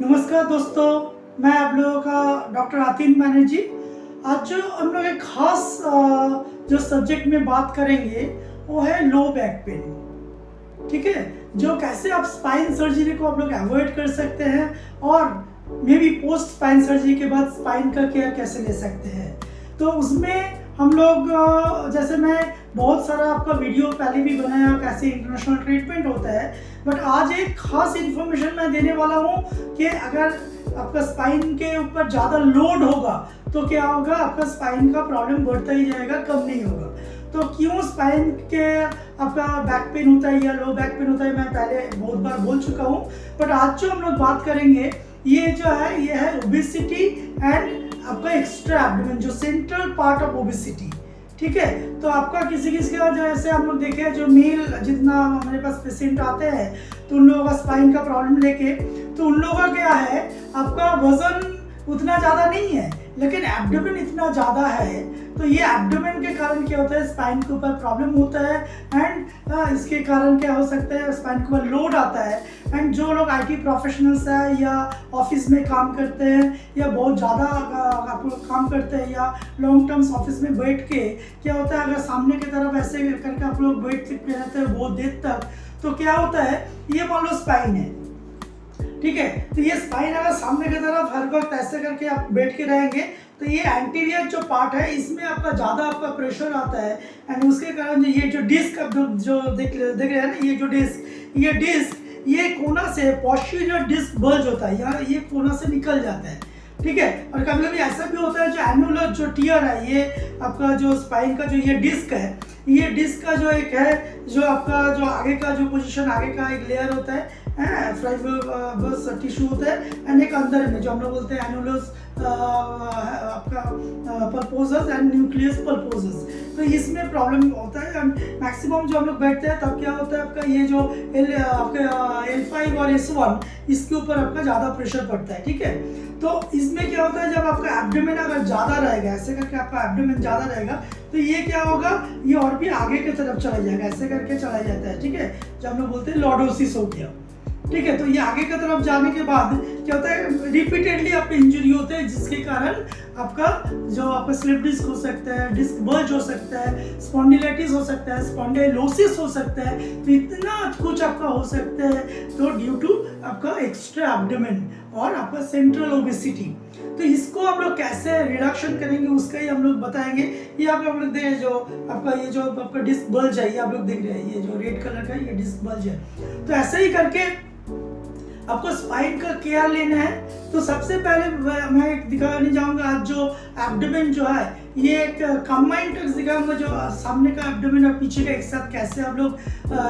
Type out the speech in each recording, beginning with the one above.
नमस्कार दोस्तों, मैं आप लोगों का डॉक्टर आतिन बैनर्जी। आज जो हम लोग एक खास जो सब्जेक्ट में बात करेंगे वो है लो बैक पेन। ठीक है, जो कैसे आप स्पाइन सर्जरी को आप लोग अवॉइड कर सकते हैं और may be post spine surgery के बाद स्पाइन का केयर कैसे ले सकते हैं। तो उसमें हम लोग जैसे मैं बहुत सारा आपका वीडियो पहले भी बनाया कैसे इंटरनेशनल ट्रीटमेंट होता है, बट आज एक खास इन्फॉर्मेशन मैं देने वाला हूँ कि अगर आपका स्पाइन के ऊपर ज़्यादा लोड होगा तो क्या होगा, आपका स्पाइन का प्रॉब्लम बढ़ता ही जाएगा, कम नहीं होगा। तो क्यों स्पाइन के आपका बैक पेन होता है या लो बैक पेन होता है, मैं पहले बहुत बार बोल चुका हूँ। बट आज जो हम लोग बात करेंगे ये जो है ये है ओबेसिटी एंड आपका एक्स्ट्रा एब्डोमेन, जो सेंट्रल पार्ट ऑफ ओबेसिटी। ठीक है, तो आपका किसी किसी का जैसे हम लोग देखें जो मेल जितना हमारे पास पेशेंट आते हैं तो उन लोगों का स्पाइन का प्रॉब्लम लेके, तो उन लोगों का क्या है, आपका वजन उतना ज़्यादा नहीं है लेकिन एब्डोमेन इतना ज़्यादा है। तो ये एब्डोमेन के कारण क्या होता है, स्पाइन के ऊपर प्रॉब्लम होता है एंड इसके कारण क्या हो सकता है, स्पाइन के ऊपर लोड आता है। एंड जो लोग आईटी प्रोफेशनल्स हैं या ऑफिस में काम करते हैं या बहुत ज़्यादा आप लोग काम करते हैं या लॉन्ग टर्म्स ऑफिस में बैठ के क्या होता है, अगर सामने की तरफ ऐसे करके आप लोग बैठ सकते रहते हैं बहुत देर तक, तो क्या होता है, ये मान लो स्पाइन है। ठीक है, तो ये स्पाइन अगर सामने की तरफ हर वक्त ऐसे करके आप बैठ के रहेंगे तो ये एंटीरियर जो पार्ट है इसमें आपका ज़्यादा आपका प्रेशर आता है एंड उसके कारण ये जो डिस्क आप जो देख रहे हैं ना, ये डिस्क ये कोना से पोस्टीरियर डिस्क बल्ज होता है, या ये कोना से निकल जाता है। ठीक है, और कभी कभी ऐसा भी होता है जो एनुलर जो टियर है, ये आपका जो स्पाइन का जो ये डिस्क है, ये डिस्क का जो एक है जो आपका जो आगे का जो पोजीशन, आगे का एक लेयर होता है फाइब्रोस टिश्यू होता है एंड एक अंदर में जो हम लोग बोलते हैं एनुलस आपका पल्पोसस एंड न्यूक्लियस पल्पोसस। तो इसमें प्रॉब्लम होता है एंड मैक्सिमम जो हम लोग बैठते हैं तब क्या होता है, आपका ये जो आपका L5 और S1 इसके ऊपर आपका ज़्यादा प्रेशर पड़ता है। ठीक है, तो इसमें क्या होता है, जब आपका एब्डोमेन अगर ज़्यादा रहेगा, ऐसे करके आपका एब्डोमेन ज़्यादा रहेगा तो ये क्या होगा, ये और भी आगे की तरफ चला जाएगा, ऐसे करके चला जाता है। ठीक है, जब हम लोग बोलते हैं लॉर्डोसिस हो गया। ठीक है, तो ये आगे की तरफ जाने के बाद क्या होता है, रिपीटेडली आपको इंजरी होते हैं जिसके कारण आपका जो आपका स्लिप डिस्क हो सकता है, डिस्क बल्ज हो सकता है, स्पॉन्डिलाइटिस हो सकता है, स्पॉन्डिलोसिस हो सकता है। तो इतना कुछ आपका हो सकता है तो ड्यू टू आपका एक्स्ट्रा एब्डोमेन और आपका सेंट्रल ओबेसिटी। तो इसको हम लोग कैसे रिडक्शन करेंगे उसका ही हम लोग बताएंगे। ये आप लोग देख जो आपका ये जो आपका डिस्क बल्ज है, ये आप लोग देख रहे हैं, ये जो रेड कलर का ये डिस्क बल्ज है। तो ऐसे ही करके आपको स्पाइन का केयर लेना है। तो सबसे पहले मैं दिखाने जाऊंगा आज जो एब्डोमेन जो है, ये एक कंबाइंड ट्रिक्स दिखाऊंगा जो सामने का एब्डोमेन और पीछे का एक साथ कैसे आप लोग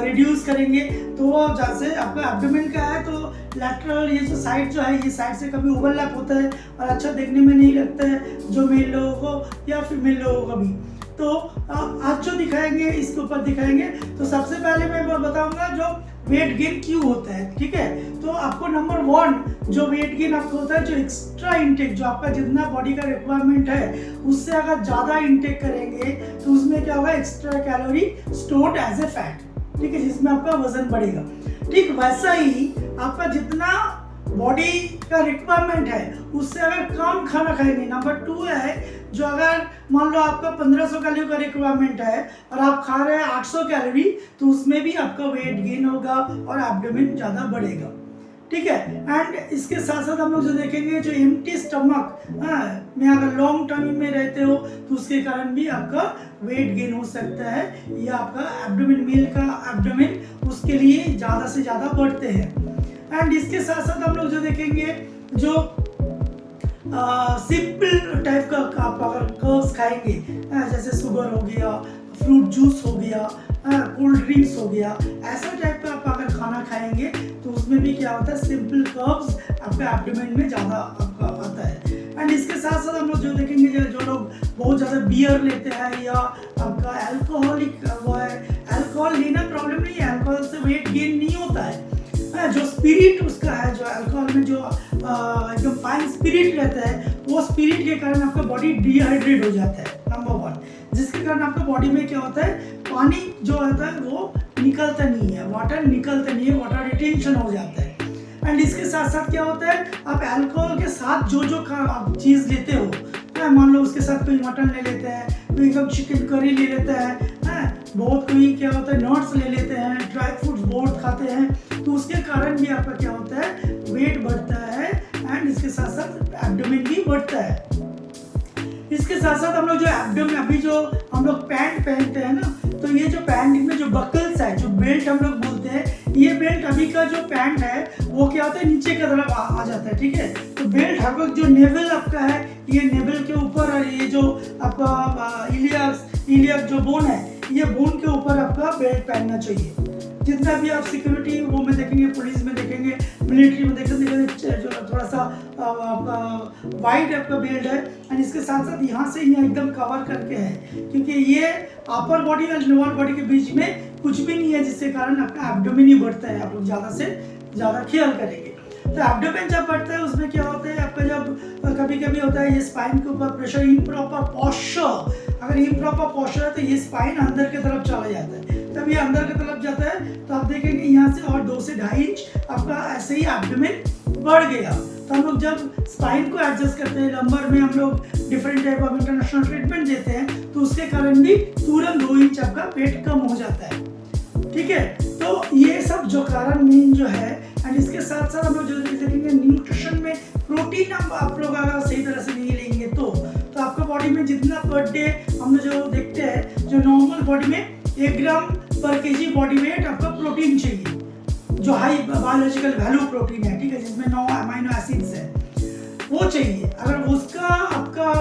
रिड्यूस करेंगे। तो जैसे आपका एब्डोमेन का है तो लैटरल ये जो साइड जो है, ये साइड से कभी ओवरलैप होता है और अच्छा देखने में नहीं लगता है जो मेल लोगों को या फीमेल लोगों को भी। तो आज जो दिखाएंगे इसके ऊपर दिखाएंगे। तो सबसे पहले मैं बताऊंगा जो वेट गेन क्यों होता है। ठीक है, तो आपको नंबर 1 जो वेट गेन आपको होता है, जो एक्स्ट्रा इंटेक, जो आपका जितना बॉडी का रिक्वायरमेंट है उससे अगर ज़्यादा इंटेक करेंगे तो उसमें क्या होगा, extra calorie stored as a fat. ठीक है, जिसमें आपका वजन बढ़ेगा। ठीक वैसा ही आपका जितना बॉडी का रिक्वायरमेंट है उससे अगर कम खाना खाएंगे। नंबर 2 है जो अगर मान लो आपका 1500 कैलोरी का रिक्वायरमेंट है और आप खा रहे हैं 800 कैलोरी, तो उसमें भी आपका वेट गेन होगा और एब्डोमेन ज़्यादा बढ़ेगा। ठीक है, एंड इसके साथ साथ हम लोग जो देखेंगे जो एम्प्टी स्टमक में अगर लॉन्ग टर्म में रहते हो तो उसके कारण भी आपका वेट गेन हो सकता है, या आपका एब्डोमेन मेल का एब्डोमेन उसके लिए ज़्यादा से ज़्यादा बढ़ते हैं। एंड इसके साथ साथ हम लोग जो देखेंगे जो सिंपल टाइप का आप अगर कर्व्स खाएंगे, जैसे शुगर हो गया, फ्रूट जूस हो गया, कोल्ड ड्रिंक्स हो गया, ऐसा टाइप का आप अगर खाना खाएंगे तो उसमें भी क्या होता है, सिंपल कर्व्स आपका एब्डोमेन में ज़्यादा आपका आता है। एंड इसके साथ साथ हम लोग जो देखेंगे जो लोग बहुत ज़्यादा बियर लेते हैं या आपका एल्कोहलिक वो है, एल्कोहल लेना प्रॉब्लम नहीं है, एल्कोहल से वेट गेन नहीं होता है। जो स्पिरिट उसका है, जो अल्कोहल में जो एकदम फाइन स्पिरिट रहता है, वो स्पिरिट के कारण आपका बॉडी डिहाइड्रेट हो जाता है नंबर 1, जिसके कारण आपका बॉडी में क्या होता है, पानी जो होता है वो निकलता नहीं है, वाटर निकलता नहीं है, वाटर रिटेंशन हो जाता है। एंड इसके साथ साथ क्या होता है, आप अल्कोहल के साथ जो जो आप चीज़ लेते हो, मान लो उसके साथ कोई मटन ले लेते हैं, कोई कब चिकन करी ले लेता है, बहुत कोई क्या होता है नट्स ले लेते हैं, ड्राई फ्रूट्स बहुत खाते हैं, तो उसके कारण भी आपका क्या होता है, वेट बढ़ता है एंड इसके साथ साथ एब्डोमेन भी बढ़ता है। इसके साथ साथ हम लोग जो एब्डोमेन, अभी जो हम लोग पैंट पहनते हैं ना, तो ये जो पैंट में जो बकल्स है, जो बेल्ट हम लोग बोलते हैं, ये बेल्ट अभी का जो पैंट है वो क्या होता है नीचे की तरफ आ जाता है, ठीक है। तो बेल्ट हर वक्त जो नेवल आपका है, ये नेवल के ऊपर, और ये जो आपका इलियक जो बोन है, ये बोन के ऊपर आपका बेल्ट पहनना चाहिए। जितना भी आप सिक्योरिटी वो में देखेंगे, पुलिस में देखेंगे, मिलिट्री में देखेंगे, जो थोड़ा सा वाइड आपका बेल्ट है, एंड इसके साथ साथ यहाँ से यहाँ एकदम कवर करके है, क्योंकि ये अपर बॉडी और लोअर बॉडी के बीच में कुछ भी नहीं है, जिसके कारण आपका एब्डोमेन ही बढ़ता है। आप लोग ज़्यादा से ज़्यादा ख्याल करेंगे। तो एब्डोमेन जब बढ़ता है उसमें क्या होता है, आपका जब कभी कभी होता है ये स्पाइन के ऊपर प्रेशर, इम्प्रॉपर पोस्चर, अगर इम्प्रॉपर पोस्चर है तो ये स्पाइन अंदर की तरफ चला जाता है। तब ये अंदर की तरफ जाता है तो आप देखेंगे यहाँ से और 2 से 2.5 इंच आपका ऐसे ही एब्डोमेन बढ़ गया। तो हम लोग जब स्पाइन को एडजस्ट करते हैं, लंबर में हम लोग different type of international treatment देते हैं, तो उसके कारण भी तुरंत 2 इंच आपका पेट कम हो जाता है, ठीक है। तो ये सब जो कारण मेन जो है, एंड इसके साथ साथ हम लोग जो देखेंगे न्यूट्रिशन में प्रोटीन आप लोग अगर सही तरह से नहीं लेंगे तो आपका बॉडी में जितना पर डे हम लोग जो देखते हैं, जो नॉर्मल बॉडी में 1 ग्राम पर केजी बॉडी वेट आपका प्रोटीन चाहिए, जो हाई बायोलॉजिकल वैल्यू प्रोटीन है, ठीक है, जिसमें 9 अमीनो एसिड्स है, वो चाहिए। अगर उसका आपका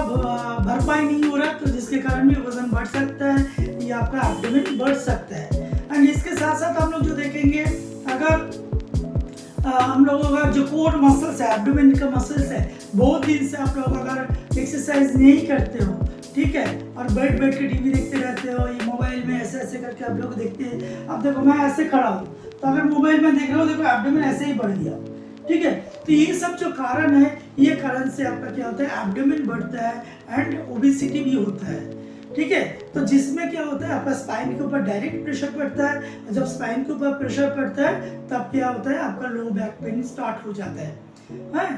भरपाई नहीं हो रहा तो जिसके कारण भी वजन बढ़ सकता है या आपका एब्डोमेन बढ़ सकता है। एंड इसके साथ साथ हम लोग जो देखेंगे, अगर हम लोगों का जो कोर मसल्स है, एब्डोमेन का मसल्स है, बहुत दिन से आप लोग अगर एक्सरसाइज नहीं करते हो, ठीक है, और बैठ के टीवी देखते रहते हो, ये मोबाइल में ऐसे ऐसे करके आप लोग देखते हैं। अब देखो मैं ऐसे खड़ा हूँ, तो अगर मोबाइल में देख रहे हो, देखो एब्डोमेन ऐसे ही बढ़ गया, ठीक है। तो ये सब जो कारण है, ये कारण से आपका क्या होता है, एब्डोमेन बढ़ता है एंड ओबेसिटी भी होता है, ठीक है। तो जिसमें क्या होता है, आपका स्पाइन के ऊपर डायरेक्ट प्रेशर पड़ता है, जब स्पाइन के ऊपर प्रेशर पड़ता है तब क्या होता है, आपका लो बैक पेन स्टार्ट हो जाता है।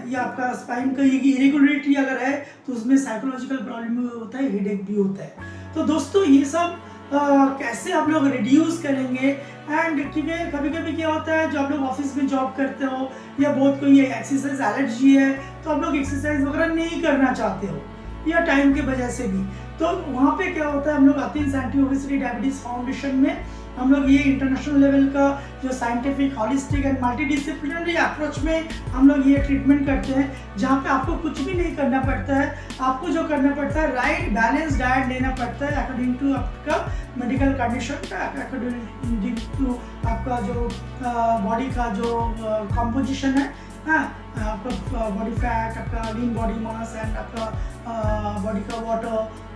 या आपका स्पाइन का इरेगुलरिटी अगर है तो उसमें साइकोलॉजिकल प्रॉब्लम भी होता है, हेडेक भी होता है। तो दोस्तों ये सब कैसे आप लोग रिड्यूस करेंगे, एंड क्योंकि कभी कभी क्या होता है, जो आप लोग ऑफिस में जॉब करते हो या बहुत कोई एक्सरसाइज एलर्जी है, तो आप लोग एक्सरसाइज वगैरह नहीं करना चाहते हो या टाइम की वजह से भी, तो वहाँ पे क्या होता है, हम लोग Athens anti obesity diabetes foundation में हम लोग ये इंटरनेशनल लेवल का जो scientific holistic and multidisciplinary approach में हम लोग ये ट्रीटमेंट करते हैं, जहाँ पे आपको कुछ भी नहीं करना पड़ता है। आपको जो करना पड़ता है, राइट बैलेंस डाइट लेना पड़ता है अकॉर्डिंग टू आपका मेडिकल कंडीशन, अकॉर्डिंग टू आपका जो बॉडी का जो कॉम्पोजिशन है, आपका बॉडी फैट, आपका लीन बॉडी मास एंड आपका बॉडी का वाटर,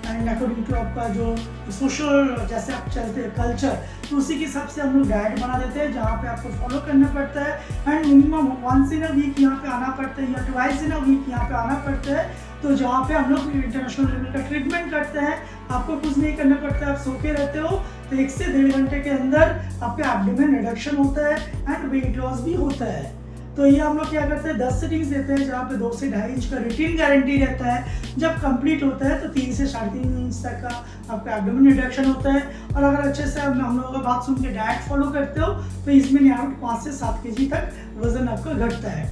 एंड अकॉर्डिंग टू आपका जो सोशल जैसे आप चलते हैं कल्चर, तो उसी के हिसाब से हम लोग डाइट बना देते हैं, जहाँ पे आपको फॉलो करना पड़ता है। And minimum 1 in a week यहाँ पे आना पड़ता है या 2 इन अ वीक यहाँ पे आना पड़ता है, तो जहाँ पे हम लोग इंटरनेशनल लेवल का ट्रीटमेंट करते हैं। आपको कुछ नहीं करना पड़ता है, आप सो के रहते हो, तो 1 से 1.5 घंटे के अंदर आपका एब्डोमेन रिडक्शन होता है एंड वेट लॉस भी होता है। तो ये हम लोग क्या करते हैं, 10 सेटिंग्स देते हैं, जहाँ पे 2 से 2.5 इंच का रिटेन गारंटी रहता है। जब कंप्लीट होता है तो 3 से 3.5 इंच तक का आपका एब्डोमेन रिडक्शन होता है। और अगर अच्छे से हम लोगों का बात सुन के डाइट फॉलो करते हो तो इसमें नियरली 5 से 7 केजी तक वजन आपका घटता है।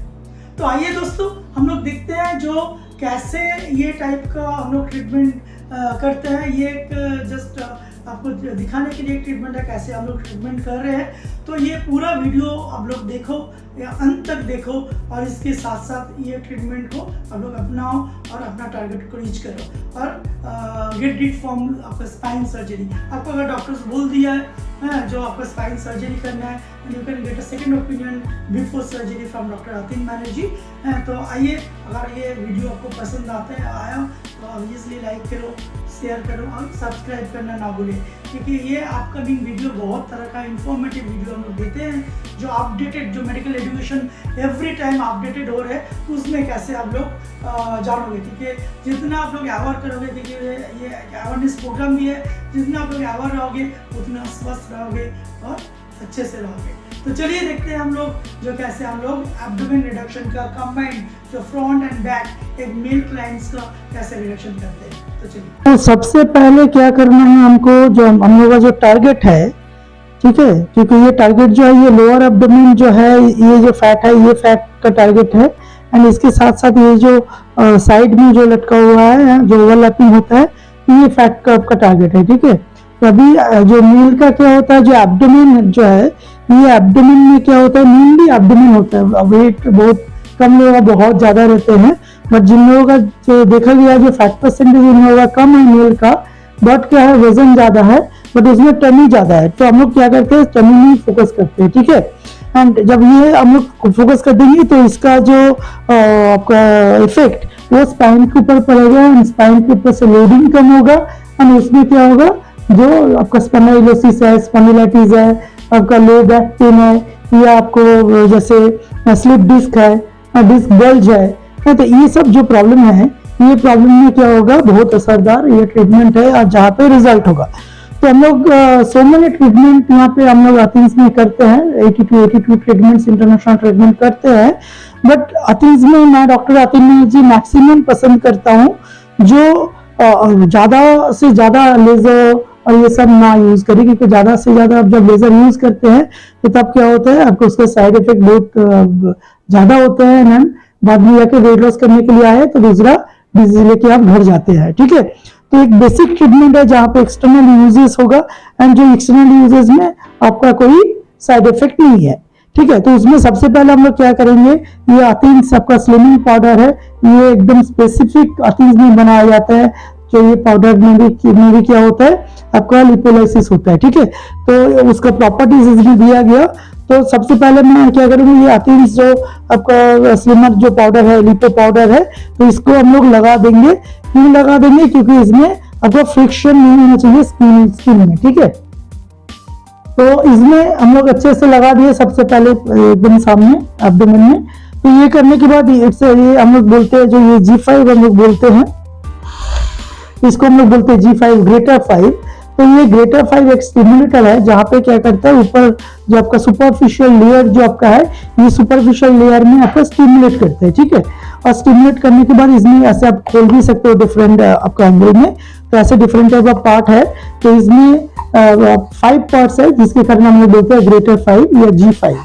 तो आइए दोस्तों, हम लोग देखते हैं जो कैसे ये टाइप का हम लोग ट्रीटमेंट करते हैं। ये एक जस्ट आपको दिखाने के लिए एक ट्रीटमेंट है, कैसे हम लोग ट्रीटमेंट कर रहे हैं। तो ये पूरा वीडियो आप लोग देखो या अंत तक देखो, और इसके साथ साथ ये ट्रीटमेंट को आप लोग अपनाओ और अपना टारगेट को रीच करो। और गेट इट फ्रॉम आपका स्पाइन सर्जरी। आपको अगर डॉक्टर्स बोल दिया है जो आपको स्पाइन सर्जरी करना है, you can get a second opinion before surgery from doctor Atin Banerjee. तो आइए, अगर ये वीडियो आपको पसंद आया तो ऑब्वियसली लाइक करो, शेयर करो और सब्सक्राइब करना ना भूलें, क्योंकि ये अपकमिंग वीडियो बहुत तरह का इंफॉर्मेटिव वीडियो हम लोग देते हैं, जो अपडेटेड, जो medical education every time updated हो रहे हैं, तो उसमें कैसे आप लोग जानोगे। क्योंकि जितना आप लोग अवेयर करोगे, क्योंकि ये अवेयरनेस प्रोग्राम भी है, जितना आप लोग अवेयर रहोगे उतना स्वस्थ रहोगे और अच्छे से रहोगे। तो चलिए देखते हैं हम लोग जो कैसे हम लोग एब्डोमेन रिडक्शन का कंबाइंड जो फ्रंट एंड बैक एक मेल क्लाइंट्स का कैसे रिडक्शन करते हैं। तो चलिए, तो सबसे पहले क्या करना है हमको, जो हम लोग का जो टारगेट है, ठीक है, क्योंकि ये टारगेट जो है ये लोअर एब्डोमेन जो है, ये जो फैट है ये फैट का टारगेट है। एंड इसके साथ साथ ये जो साइड में जो लटका हुआ है जो ओवरलैपिंग होता है ये फैट का आपका टारगेट है, ठीक है। तो अभी जो मील का क्या होता है, जो एब्डोमेन जो है, ये एब्डोमेन में क्या होता है, मेनली एब्डोमेन होता है। वेट बहुत कम लोगों का बहुत ज्यादा रहते हैं, बट जिन लोगों का जो देखा गया जो फैट परसेंटेज इन लोगों का कम है मेल का, बट क्या है वजन ज्यादा है, बट उसमें टमी ज्यादा है। तो हम लोग क्या करते हैं, टमी में फोकस करते हैं, ठीक है। एंड जब ये हम लोग फोकस कर देंगे तो इसका जो आपका इफेक्ट वो स्पाइन के ऊपर पड़ेगा, एंड स्पाइन के ऊपर से लोडिंग कम होगा, एंड उसमें क्या होगा, जो आपका स्पॉन्डिलोसिस है, स्पॉन्डिलाइटिस है, आपका लो बैक पेन है, या आपको जैसे स्लिप डिस्क है, डिस्क बल्ज है, तो ये सब जो प्रॉब्लम है, ये प्रॉब्लम में क्या होगा, बहुत असरदार ये ट्रीटमेंट है और जहाँ पे रिजल्ट होगा। तो हम लोग सो मेनी ट्रीटमेंट यहाँ पे हम लोग एथेंस में करते हैं, 82 ट्रीटमेंट्स इंटरनेशनल ट्रीटमेंट करते हैं, बट एथेंस में मैं डॉक्टर आतिन जी मैक्सिमम पसंद करता हूँ जो ज्यादा से ज्यादा लेजर और ये सब ना यूज करें, क्योंकि ज्यादा से ज्यादा आप जब लेजर यूज करते हैं तो तब क्या होता है, आपको उसका साइड इफेक्ट बहुत ज्यादा होते हैं, एंड बाद में जाके वेट लॉस करने के लिए आए तो दूसरा डिजीज लेके आप घर जाते हैं, ठीक है। तो एक बेसिक ट्रीटमेंट है जहाँ पे एक्सटर्नल यूजेस होगा, एंड जो एक्सटर्नल यूजेस में आपका कोई साइड इफेक्ट नहीं है, ठीक है। तो उसमें सबसे पहले हम लोग क्या करेंगे, ये अथेंस आपका स्लिमिंग पाउडर है, ये एकदम स्पेसिफिक अथेंस में बनाया जाता है। जो ये पाउडर में भी क्या होता है, आपका लिपोलाइसिस होता है, ठीक है। तो उसका प्रॉपर्टीज इसमें दिया गया। तो सबसे पहले मैं क्या करूंगी, ये अथेंस जो आपका स्लिमर जो पाउडर है, लिपो पाउडर है, तो इसको हम लोग लगा देंगे। क्यों लगा देंगे, क्योंकि इसमें आपका फ्रिक्शन नहीं होना चाहिए स्किन में, ठीक है। तो इसमें हम लोग अच्छे से लगा दिए सबसे पहले एकदम सामने एब्डोमेन में। तो ये करने के बाद ये हम लोग बोलते हैं, जो ये G5 हम लोग बोलते हैं, इसको हम लोग बोलते हैं G5 ग्रेटर 5। तो ये ग्रेटर 5 एक स्टिमुलेटर है, जहाँ पे क्या करता है, ऊपर जो आपका सुपरफिशियल लेयर जो आपका है, ये सुपरफिशियल लेयर में आपका स्टिमुलेट करते हैं, ठीक है। और स्टिमुलेट करने के बाद इसमें ऐसे आप खोल भी सकते हो डिफरेंट आपका एंगल में। तो ऐसे डिफरेंट टाइप ऑफ पार्ट है, तो इसमें 5 पार्ट्स है, जिसके कारण हम लोग बोलते हैं ग्रेटर 5 या G5,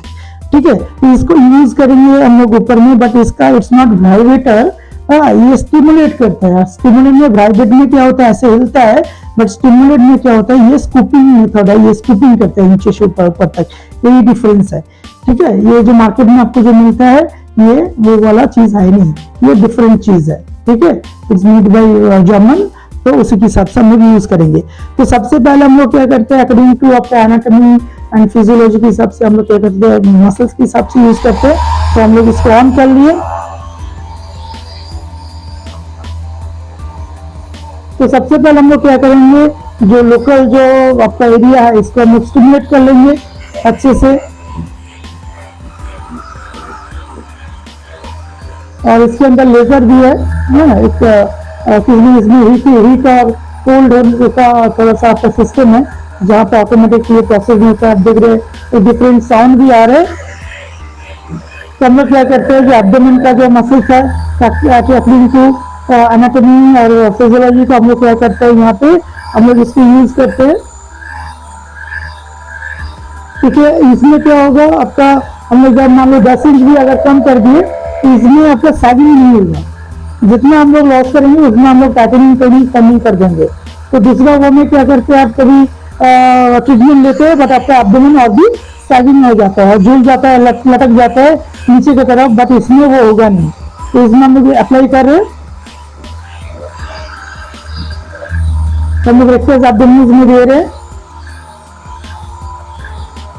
ठीक है। तो इसको यूज करेंगे हम लोग ऊपर में, बट इसका इट्स नॉट वाइब्रेटर, ये स्टिमुलेट करता है। स्टिमुलेट में वाइब्रेट में क्या होता है, ऐसे हिलता है, बट स्टिमुलेट में क्या होता है, ये स्कूपिंग मेथड है, ये स्कूपिंग करते हैं नीचे से ऊपर तक, यही डिफरेंस है, ठीक है। ये जो मार्केट में आपको जो मिलता है ये वो वाला चीज है नहीं, ये डिफरेंट चीज है, ठीक है। इट्स मेड बाय जर्मन, तो उसी के हिसाब से हम लोग यूज करेंगे। तो सबसे पहले हम लोग क्या करते हैं, अकॉर्डिंग टू आपका एनाटॉमी एंड फिजियोलॉजी के हिसाब से हम लोग क्या करते हैं, मसल्स के हिसाब से यूज करते हैं। तो हम लोग इसको ऑन कर लिए। तो सबसे पहले हम लोग क्या करेंगे, जो लोकल जो आपका एरिया है इसको हम लोग स्टिमुलेट कर लेंगे अच्छे से, और इसके अंदर लेजर भी है ना, इसमें हीट और कोल्ड होने का थोड़ा सा आपका सिस्टम है, जहाँ पे ऑटोमेटिक ये प्रोसेस होता है। आप देख रहे हैं डिफरेंट साउंड भी आ रहे हैं। तो हम लोग क्या करते हैं, जो एब्डोमेन का जो मसल्स है, अकॉर्डिंग टू एनाटॉमी और फिजियोलॉजी को हम लोग क्या करते हैं, यहाँ पे हम लोग इसको यूज करते हैं, ठीक है। इसमें क्या होगा आपका, हम लोग जब मान लो 10 इंच भी अगर कम कर दिए तो इसमें आपका सैगिंग नहीं होगा। जितना हम लोग लॉस करेंगे उतना हम लोग टाइटनिंग कमी कर देंगे। तो दूसरा वो में क्या करते हैं, आप कभी ट्रीटमेंट लेते हैं, बट आपका एब्डोमेन और भी सैगिंग हो जाता है, झूल जाता है, लटक जाता है नीचे की तरफ, बट इसमें वो होगा नहीं। तो इसमें हम लोग अप्लाई कर रहे हैं, हम लोग एक्सरसाइज एब्डोमेन में दे रहे हैं,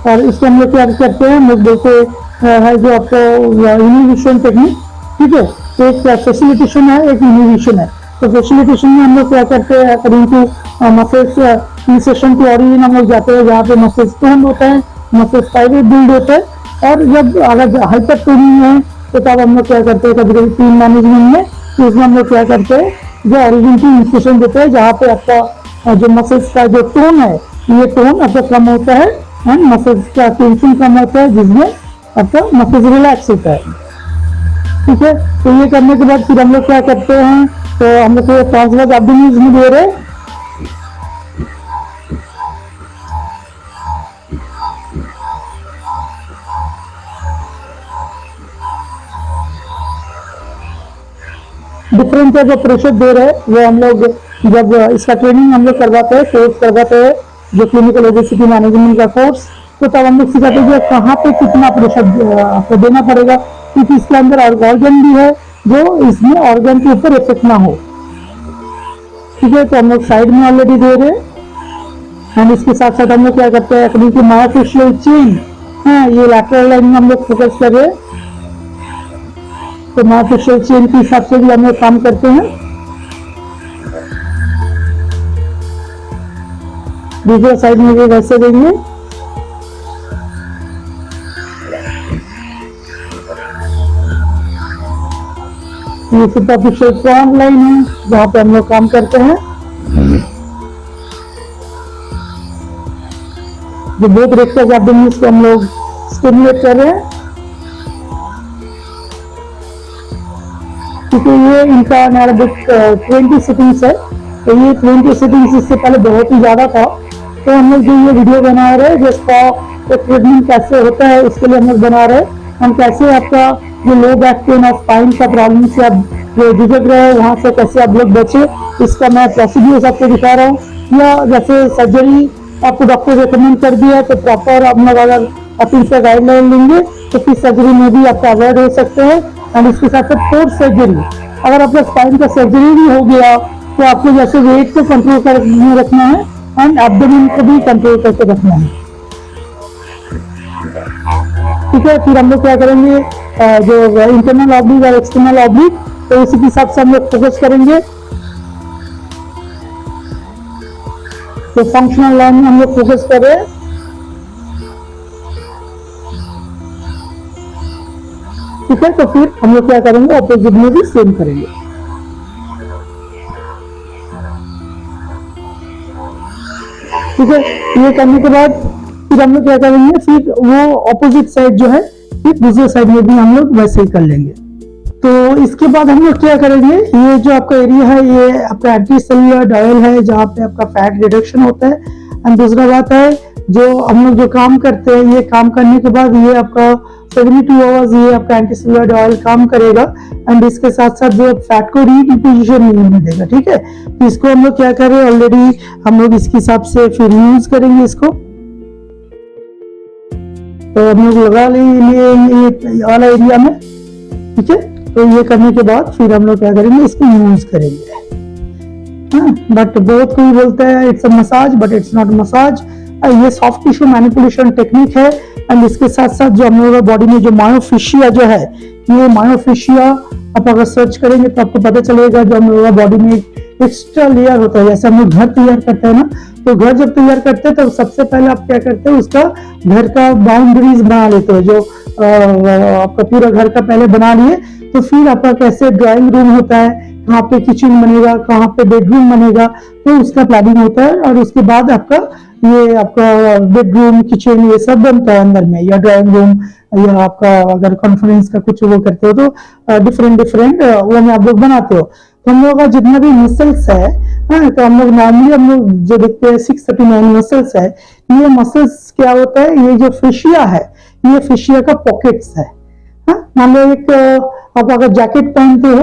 और इसको हम लोग क्या करते हैं, हम लोग बोलते हैं जो आपको इनिबिशन टेक्निक, ठीक है। तो एक फैसिलिटेशन है, एक इनिबिशन है। तो फैसिलिटेशन में हम लोग क्या करते हैं, according to muscles initiation to origin हम लोग जाते हैं, जहाँ पे मसल्स स्ट्रॉन्ग होता है, मसल्स फाइबर बिल्ड होता है। और जब अगर हाइपरटोनिया है तो तब हम लोग क्या करते हैं, कभी कभी पेन मैनेजमेंट में, तो इसमें हम लोग क्या करते हैं, जो ओरिजिन की इनिशिएशन देते हैं, जहाँ पे आपका जो मसल्स का जो टोन है, ये टोन आपका कम होता है, एंड मसल्स का टेंशन कम होता है, जिसमें आपका मसल्स रिलैक्स होता है। ठीक है, तो ये करने के बाद फिर हम लोग क्या करते हैं, तो हम लोग 5 बार एब्डोमेन में दे रहे। डिफरेंट टाइप ऑफ प्रेशर दे रहे हैं, वो हम लोग जब इसका ट्रेनिंग हम लोग करवाते हैं, कोर्स करवाते हैं, जो क्लिनिकल ओबेसिटी मैनेजमेंट का कोर्स, तो तब हम लोग सिखाते हैं कि कहाँ पे कितना प्रेशर आपको देना पड़ेगा, क्योंकि इसके अंदर ऑर्गन भी है जो इसमें ऑर्गन के ऊपर इफेक्ट ना हो। ठीक है, तो हम लोग साइड में ऑलरेडी दे रहे हैं। एंड इसके साथ साथ हम लोग क्या करते हैं, अपनी की मायोफेशियल चेन, हाँ, ये लैटरल लाइन में हम लोग फोकस कर रहे हैं, तो मायोफेशियल चेन के हिसाब से भी हम लोग काम करते हैं। दूसरा साइड में भी वैसे देंगे। ये सुपरफिशियल स्ट्रॉन्ग लाइन है जहाँ पे हम लोग काम करते हैं, जो बहुत रेक्टस एब्डोमिनस को हम लोग स्टिमुलेट कर रहे हैं, क्योंकि ये इनका एनारोबिक 20 सिटिंग्स है, तो ये 20 सिटिंग्स इससे पहले बहुत ही ज़्यादा था। तो हम लोग जो ये वीडियो बना रहे हैं, जिसका ट्रीटमेंट कैसे होता है उसके लिए हम लोग बना रहे हैं। हम कैसे आपका जो लो बैक पेन और स्पाइन का प्रॉब्लम से आप जो झुझक रहे हैं वहाँ से कैसे आप लोग बचे, इसका मैं प्रोसीड्यूर्स आपको दिखा रहा हूँ। या जैसे सर्जरी आपको डॉक्टर रिकमेंड कर दिया है, तो प्रॉपर आप लोग अगर आप इनसे गाइडलाइन लेंगे तो फिर सर्जरी में भी आप अवॉइड हो सकते हैं। एंड इसके साथ साथ पोस्ट सर्जरी, अगर आपका स्पाइन का सर्जरी भी हो गया तो आपको जैसे वेट को कंट्रोल करके रखना है एंड एब्डोमेन को भी कंट्रोल करके रखना है। ठीक है, फिर हम लोग क्या करेंगे, जो इंटरनल ऑब्लिक और एक्सटर्नल ऑब्लिक, तो इसी के हिसाब से हम लोग फोकस करेंगे। तो फंक्शनल लाइन में हम लोग फोकस कर रहे हैं। ठीक है, तो फिर हम लोग क्या करेंगे, अपोजिट में भी सेम करेंगे। ठीक है, ये करने के बाद फिर हम लोग क्या करेंगे, फिर वो अपोजिट साइड जो है फिर दूसरे साइड में भी हम लोग वैसे ही कर लेंगे। तो इसके बाद हम लोग क्या करेंगे, ये जो आपका एरिया है ये आपका एंटी सेलुलर डॉयल है, जहाँ पे आपका फैट रिडक्शन होता है। एंड दूसरा बात है, जो हम लोग जो काम करते हैं, ये काम करने के बाद ये आपका 72 आवर्स ये आपका एंटी सेलुलर डॉयल काम करेगा। एंड इसके साथ साथ जो फैट को रीडिपोजिशन नहीं होने देगा। ठीक है, तो इसको हम लोग क्या करें, ऑलरेडी हम लोग इसके हिसाब से फिर यूज करेंगे इसको। तो हम लोग लगा लिए वाला एरिया में। ठीक है, तो ये करने के बाद फिर हम लोग क्या करेंगे, इसको यूज करेंगे। बट बहुत कोई बोलता है it's a massage, but it's not massage, ये सॉफ्ट टिश्यू मैनिपुलेशन टेक्निक है। एंड इसके साथ साथ जो हम लोग बॉडी में जो मायोफेशिया जो है, ये मायोफेशिया आप अगर सर्च करेंगे तो आपको पता चलेगा, जो हम लोग बॉडी में एक्स्ट्रा लेयर होता है। जैसे हम लोग घर तैयार करते हैं ना, तो घर जब तैयार करते हैं तो सबसे पहले आप क्या करते हैं, उसका घर का बाउंड्रीज बना लेते हो, जो आपका पूरा घर का पहले बना लिए। तो फिर आपका कैसे ड्राइंग रूम होता है, कहाँ पे किचन बनेगा, कहाँ पे बेडरूम बनेगा, तो उसका प्लानिंग होता है। और उसके बाद आपका ये आपका बेडरूम किचन ये सब बनता है अंदर में, या ड्राइंग रूम, या आपका अगर कॉन्फ्रेंस का कुछ वो करते हो तो डिफरेंट वो में आप लोग बनाते हो। तो हम लोग का जितना भी मसल्स है, तो हम लोग नॉर्मली हम लोग जो देखते हैं 639 मसल्स है। ये मसल्स क्या होता है, ये जो फेशिया है, ये फेशिया का पॉकेट्स है। मान लो एक आप अगर जैकेट पहनते हो,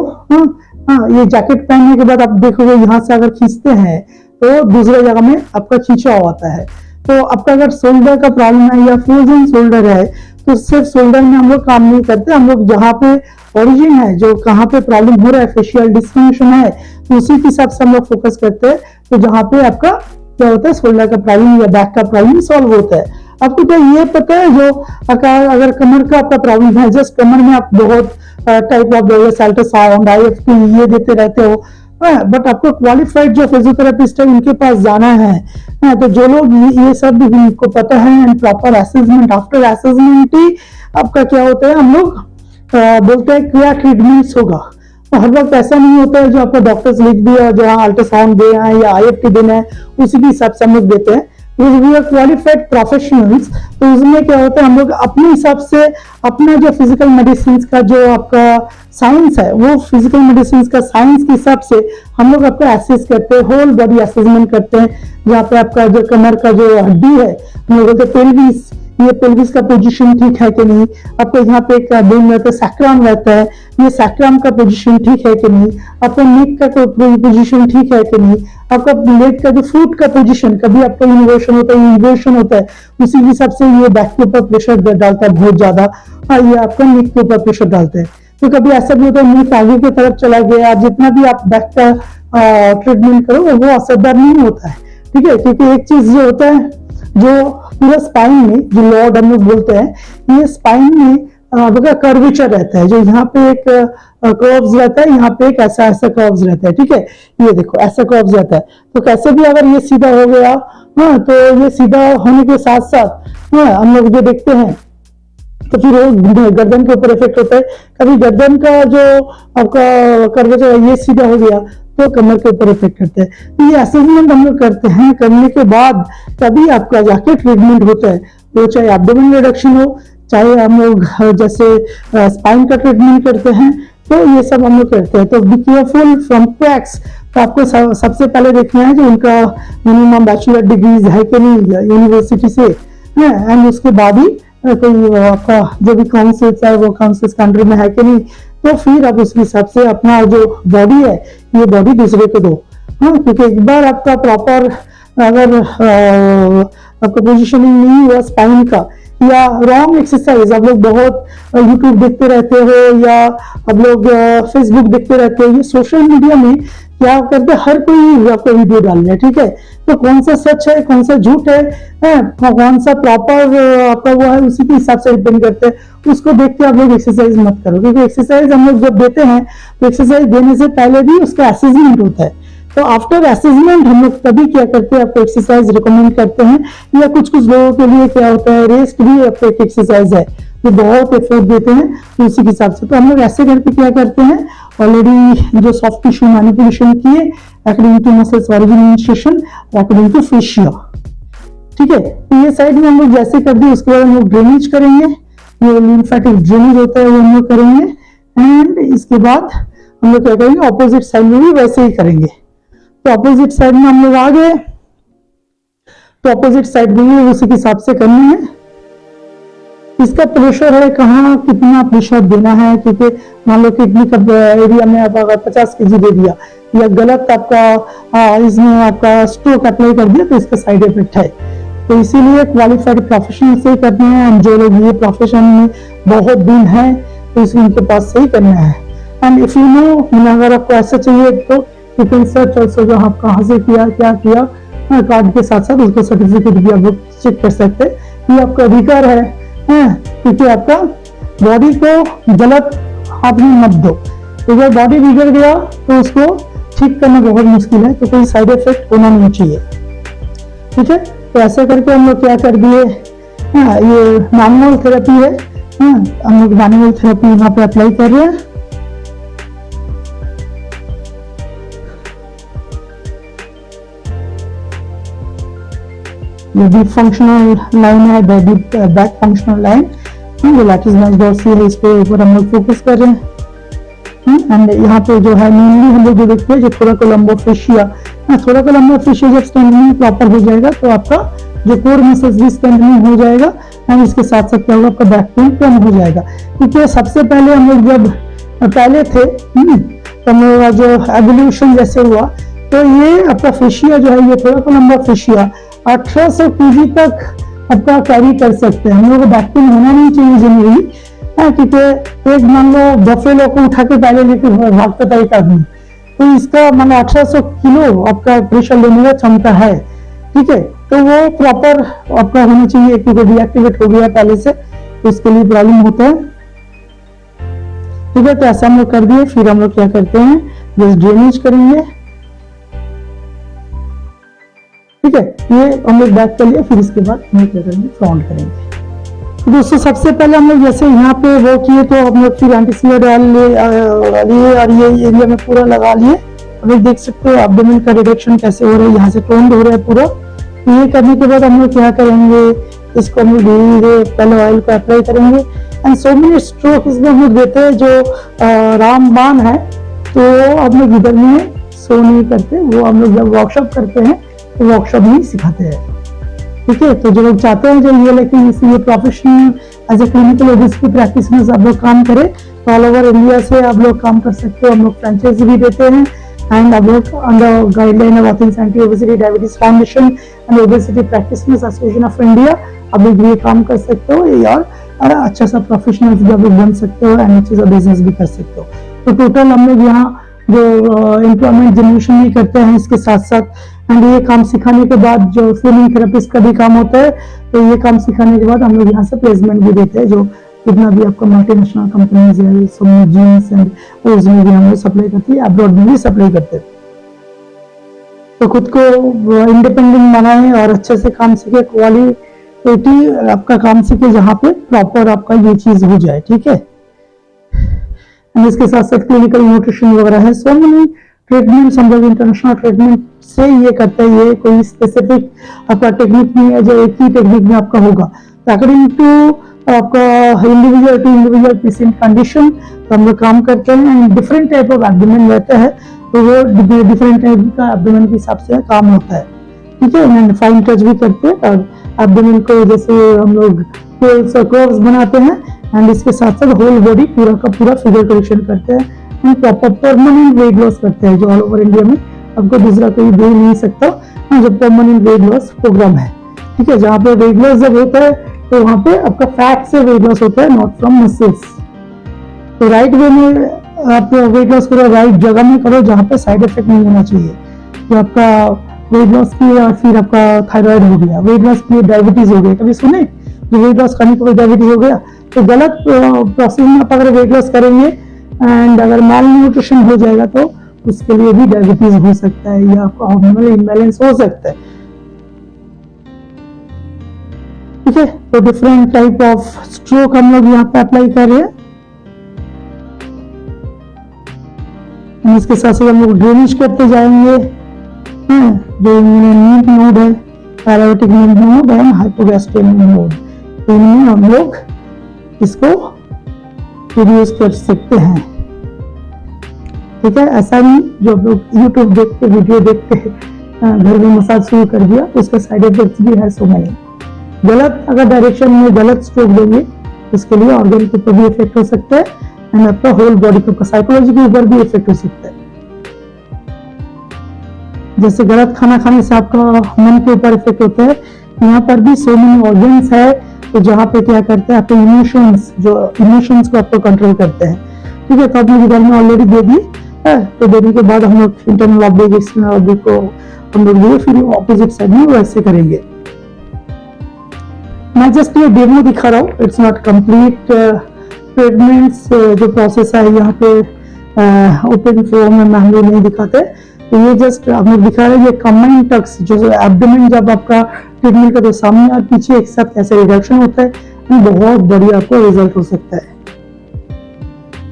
ये जैकेट पहनने के बाद आप देखोगे यहाँ से अगर खींचते हैं तो दूसरे जगह में आपका खींचा होता है। तो आपका अगर शोल्डर का प्रॉब्लम है या फ्रोजन शोल्डर है, तो सिर्फ शोल्डर में हम लोग काम नहीं करते, हम लोग जहाँ पे ओरिजिन है, जो कहाँ पे प्रॉब्लम हो रहा है, फेशियल डिस्फंक्शन है, तो उसी के हिसाब से हम लोग फोकस करते हैं। तो जहाँ पे आपका क्या होता है, शोल्डर का प्रॉब्लम या बैक का प्रॉब्लम सॉल्व होता है। आपको क्या ये पता है, जो अगर कमर का आपका प्रॉब्लम है, जस्ट कमर में आप बहुत टाइप ऑफ अल्ट्रासाउंड IFT ये देते रहते हो, बट आपको क्वालिफाइड जो फिजियोथेरेपिस्ट है उनके पास जाना है। तो जो लोग ये सब इनको पता है, and proper assessment, after assessment ही आपका क्या होता है, हम लोग बोलते हैं क्या ट्रीटमेंट्स होगा। तो हर वक्त ऐसा नहीं होता है जो आपको डॉक्टर्स लिख दिया, जो अल्ट्रासाउंड दे हैं या IFT देना है उसी के हिसाब से हम लोग देते हैं। वी आर क्वालिफाइड प्रोफेशनल्स, तो उसमें क्या होता है हम लोग अपने हिसाब से अपना जो फिजिकल मेडिसिन का जो आपका साइंस है, वो फिजिकल मेडिसिन का साइंस के हिसाब से हम लोग आपको एसेस करते हैं, होल बॉडी असेसमेंट करते हैं, जहाँ पे आपका जो कमर का जो हड्डी है, हम लोग बोलते हैं पेल्विस, ये पेल्विस का पोजीशन ठीक है कि नहीं, आपको यहाँ पे एक बोन रहता है, सैक्रम रहता है, ये सैक्रम का पोजीशन ठीक है कि नहीं, आपका नेक का पोजीशन ठीक है कि नहीं, आपका लेग का जो फुट का पोजीशन, कभी आपका इनोवेशन होता है, इन्वर्शन होता है, उसी हिसाब से ये बैक के ऊपर प्रेशर डालता है बहुत ज्यादा, और ये आपका नेक के ऊपर प्रेशर डालते हैं। तो कभी ऐसा भी होता है नेक आगे की तरफ चला गया, जितना भी आप बैक का ट्रीटमेंट करो वो असरदार नहीं होता है, ठीक है, क्योंकि एक चीज जो होता है, जो पूरा स्पाइन में जो लॉर्ड हम लोग बोलते हैं, ये स्पाइन में कर्वेचर रहता है, जो यहाँ पे एक कर्व्स रहता है, यहाँ पे एक ऐसा ऐसा कर्व्स रहता है, ठीक है, ये देखो ऐसा कर्व्स रहता है, तो कैसे भी अगर ये सीधा हो गया, हाँ, तो ये सीधा होने के साथ साथ हम लोग जो देखते हैं, तो फिर वो गर्दन के ऊपर इफेक्ट होता है, कभी गर्दन का जो आपका कर्वेचर ये सीधा हो गया तो कमर के ऊपर इफेक्ट करता है। तो ये असेसमेंट हम लोग करते हैं, करने के बाद तभी आपका जाके ट्रीटमेंट होता है, वो चाहे एब्डोमेन रिडक्शन हो, चाहे हम लोग जैसे स्पाइन का ट्रीटमेंट करते हैं, तो ये सब हम लोग करते हैं। तो बी केयरफुल फ्रॉम क्रैक्स। तो आपको सबसे पहले देखना है कि उनका मिनिमम बैचलर डिग्रीज है कि नहीं यूनिवर्सिटी से, एंड उसके बाद ही कोई आपका जो भी काउंसिल्स है वो काउंसिल्स कंट्री में है कि नहीं, तो फिर आप उसके हिसाब से अपना जो बॉडी है ये बॉडी दूसरे को दो, हाँ, क्योंकि एक बार आपका प्रॉपर अगर आपका पोजिशनिंग नहीं हुआ स्पाइन का, या रॉन्ग एक्सरसाइज, आप लोग बहुत यूट्यूब देखते रहते हो या आप लोग फेसबुक देखते रहते हो, ये सोशल मीडिया में क्या करते हैं, हर कोई आपको वीडियो डाल रहा है, ठीक है, तो कौन सा सच है कौन सा झूठ है, कौन सा प्रॉपर आपका वो है, उसी के हिसाब से डिपेंड करते हैं। उसको देख के आप लोग एक्सरसाइज मत करो, क्योंकि एक्सरसाइज हम लोग जब देते हैं तो एक्सरसाइज देने से पहले भी उसका असेसमेंट होता है, तो आफ्टर असेसमेंट हम लोग तभी क्या करते हैं, आपको एक्सरसाइज रिकमेंड करते हैं, या कुछ कुछ लोगों के लिए क्या होता है रेस्ट भी आपको एक एक्सरसाइज है, जो बहुत एफर्ट देते हैं, तो उसी के हिसाब से। तो हम लोग ऐसे करके क्या करते हैं, ऑलरेडी जो सॉफ्ट टिश्यू मैनिपुलेशन किए according to muscles origination, according to fascia, ठीक है, तो ये साइड में हम लोग जैसे कर दिए, उसके बाद हम लोग ड्रेनेज करेंगे, ये लिम्फेटिक ड्रेनेज होता है वो हम लोग करेंगे, एंड इसके बाद हम लोग क्या करेंगे, ऑपोजिट साइड में भी वैसे ही करेंगे। तो ऑपोजिट साइड में हम लोग आ गए, तो ऑपोजिट साइड में भी उसी के हिसाब से करनी है। इसका प्रेशर है कहाँ कितना प्रेशर देना है, क्योंकि मान लो किडनी का एरिया में आप अगर 50 kg दे दिया या गलत आपका इसमें आपका स्ट्रोक अप्लाई कर दिया तो इसका साइड इफेक्ट है, तो इसीलिए क्वालिफाइड प्रोफेशनल से करने हैं। हम जो लोग ये प्रोफेशन में बहुत दिन है तो इसलिए उनके पास से ही करना है। एंड इफ यू नो, अगर आपको ऐसा चाहिए तो यू कैन सर्च ऑल्सो, जो आप कहाँ से किया क्या किया, कार्ड के साथ साथ उसका सर्टिफिकेट भी आप लोग चेक कर सकते हैं। ये आपका अधिकार है, क्योंकि आपका बॉडी को गलत हाथ में मत दो, तो अगर बॉडी बिगड़ गया तो उसको ठीक करना बहुत मुश्किल है, तो कोई साइड इफेक्ट होना नहीं चाहिए, ठीक है। तो ऐसा करके हम लोग क्या कर दिए, ये मैनुअल थेरेपी है, हम लोग मैनुअल थेरेपी यहाँ पे अप्लाई कर रहे हैं। ये डीप फंक्शनल लाइन है, बैक फंक्शनल लाइन, जो लैटिस मैच डॉर्सी है, इस पे ऊपर हम लोग फोकस कर रहे हैं। एंड यहाँ पे जो है मेनली हम लोग जो देखते हैं, जो थोराकोलम्बो फेशिया, थोराकोलम्बो फेशिया जब स्ट्रेंथनिंग प्रॉपर हो जाएगा तो आपका जो कोर मसल्स भी स्ट्रेंथनिंग हो जाएगा, एंड इसके साथ साथ क्या होगा, आपका बैक पेन कम हो जाएगा। क्योंकि सबसे पहले हम लोग जब पहले थे तो मेरा जो एवोल्यूशन जैसे हुआ, तो ये आपका फेशिया जो है, ये थोराकोलम्बो फेशिया 1800 kg तक आपका कैरी कर सकते हैं। हम लोग को बैक पेन होना नहीं चाहिए जनरली, क्योंकि एक मान लो बफेलो को उठा के पहले लेके भागता था एक आदमी, तो इसका मान 1800 किलो आपका प्रेशर लेने का क्षमता है, ठीक है, तो वो प्रॉपर आपका होना चाहिए, क्योंकि डीएक्टिवेट हो गया पहले से, तो इसके लिए प्रॉब्लम होता है, ठीक है। तो ऐसा हम लोग कर दिए, फिर हम लोग क्या करते हैं, जस्ट ड्रेनेज करेंगे, ठीक है, ये हम लोग बैक कर लिया, फिर इसके बाद हम लोग क्या करेंगे, फ्रंट करेंगे। तो दोस्तों सबसे पहले हम लोग जैसे यहाँ पे वो किए, तो हम लोग फिर एंटीसियर डाल लिए और ये एरिया में पूरा लगा लिए। अब देख सकते हो एब्डोमेन का रिडक्शन कैसे हो रहा है, यहाँ से टोन्ड हो रहा है पूरा, ये करने के बाद हम लोग क्या करेंगे, इसको हम लोग धीरे धीरे पहले ऑयल को अप्लाई करेंगे। एंड सो मेनी स्ट्रोक इसमें हम लोग देते हैं, जो रामबाण है तो हम लोग इधर में शो नहीं करते, वो हम लोग जब वर्कशॉप करते हैं तो वर्कशॉप में ही सिखाते हैं। ठीक है, तो जो लोग चाहते हैं जो ये लेकिन इसलिए professional as a clinical obesity practice में आप लोग काम करें तो ऑल ओवर इंडिया से आप लोग काम कर सकते हो। हम लोग फ्रेंचाइजी भी देते हैं एंड आप लोग under guideline of Athens anti obesity diabetes foundation and obesity practitioners association of India आप लोग ये काम कर सकते हो, और अच्छा सा प्रोफेशनल भी आप लोग बन सकते हो एंड अच्छे सा बिजनेस भी कर सकते हो। तो टोटल हम लोग यहाँ जो एम्प्लॉयमेंट जनरेशन भी करते हैं इसके साथ साथ, एंड ये काम सिखाने के बाद जो स्लिमिंग थेरेपिस्ट का भी काम होता है, तो ये काम सिखाने के बाद हम लोग यहाँ से प्लेसमेंट भी देते हैं। जो जितना भी आपका मल्टीनेशनल कंपनीज है, जीन्स एंड उसमें भी हम लोग सप्लाई करती है, अब्रॉड में भी सप्लाई करते हैं। तो खुद को इंडिपेंडेंट बनाए और अच्छे से काम सीखे, क्वालिटी आपका काम सीखे जहाँ पे प्रॉपर आपका ये चीज हो जाए। ठीक है, इसके साथ साथ क्लिनिकल न्यूट्रिशन वगैरह है, सो मेनी ट्रीटमेंट हम लोग इंटरनेशनल ट्रीटमेंट से ये करते हैं। ये कोई स्पेसिफिक आपका टेक्निक नहीं है जो एक ही टेक्निक में आपका होगा, तो अकॉर्डिंग टू आपका individual to individual patient condition तो हम लोग काम करते हैं। डिफरेंट टाइप ऑफ एब्डोमेन रहता है, तो वो डिफरेंट टाइप का एब्डोमेन के हिसाब से काम होता है। ठीक है, एंड फाइन टच भी करते हैं और एब्डोमेन को जैसे हम लोग कर्व्स बनाते हैं एंड इसके साथ साथ होल बॉडी पूरा का पूरा फिगर करेक्शन करते हैं, प्रॉपर परमानेंट वेट लॉस करते हैं, जो ऑल ओवर इंडिया में आपको दूसरा कोई दे नहीं सकता जो परमानेंट वेट लॉस प्रोग्राम है। ठीक है, जहाँ पे वेट लॉस जब होता है तो वहाँ पे आपका फैट से वेट लॉस होता है, नॉट फ्रॉम मसल्स। तो राइट वे में आप वेट लॉस करो, राइट जगह में करो जहाँ पे साइड इफेक्ट नहीं होना चाहिए। तो आपका वेट लॉस की और फिर आपका थायराइड हो गया, वेट लॉस की डायबिटीज हो गया, कभी सुने जो वेट लॉस करने के बाद डायबिटीज हो गया, तो गलत प्रोसेस में आप अगर वेट लॉस करेंगे एंड अगर माल न्यूट्रिशन हो जाएगा तो उसके लिए भी डायबिटीज हो सकता है या आपका हार्मोनल इम्बैलेंस हो सकता है। ठीक है, तो डिफरेंट टाइप ऑफ स्ट्रोक हम लोग यहाँ पे अप्लाई कर रहे हैं। इसके साथ साथ हम लोग ड्रेनेज करते जाएंगे। जो नीट नोड है, पैरालिटिक नीट नोड एंड हाइपोगैस्ट्रेमिक नोड, इनमें हम लोग इसको रिड्यूस कर सकते हैं। ठीक है, ऐसा नहीं जो लोग यूट्यूब देख के वीडियो देख के घर में मसाज शुरू कर दिया, उसका साइड इफेक्ट्स भी है। सो मैंने गलत अगर डायरेक्शन में गलत स्ट्रोक देंगे उसके लिए ऑर्गन के ऊपर भी इफेक्ट हो सकता है एंड आपका होल बॉडी के ऊपर, साइकोलॉजी के ऊपर भी इफेक्ट हो सकता है। जैसे गलत खाना खाने से आपका मन के ऊपर इफेक्ट होता है, यहाँ पर भी सो मेनी ऑर्गन्स है तो जहाँ पे क्या करते हैं आपके इमोशंस को आपको कंट्रोल करते हैं। ठीक है, तो आपने घर में ऑलरेडी दे दी है, तो देने के बाद हम लोग इंटरनल ऑब्लिक एक्सटर्नल ऑब्लिक को हम लोग ये फिर ऑपोजिट साइड में वैसे करेंगे। मैं जस्ट ये डेमो दिखा रहा हूँ, इट्स नॉट कंप्लीट ट्रीटमेंट्स। जो प्रोसेस है यहाँ पे ओपन फॉर्म में हम लोग नहीं दिखाते, तो ये जस्ट हमें दिखा रहे हैं ये कंबाइंड टक्स जो एब्डोमेन जब आपका ट्रीटमेंट का तो सामने और पीछे एक साथ कैसे रिडक्शन होता है, बहुत बढ़िया आपको रिजल्ट हो सकता है।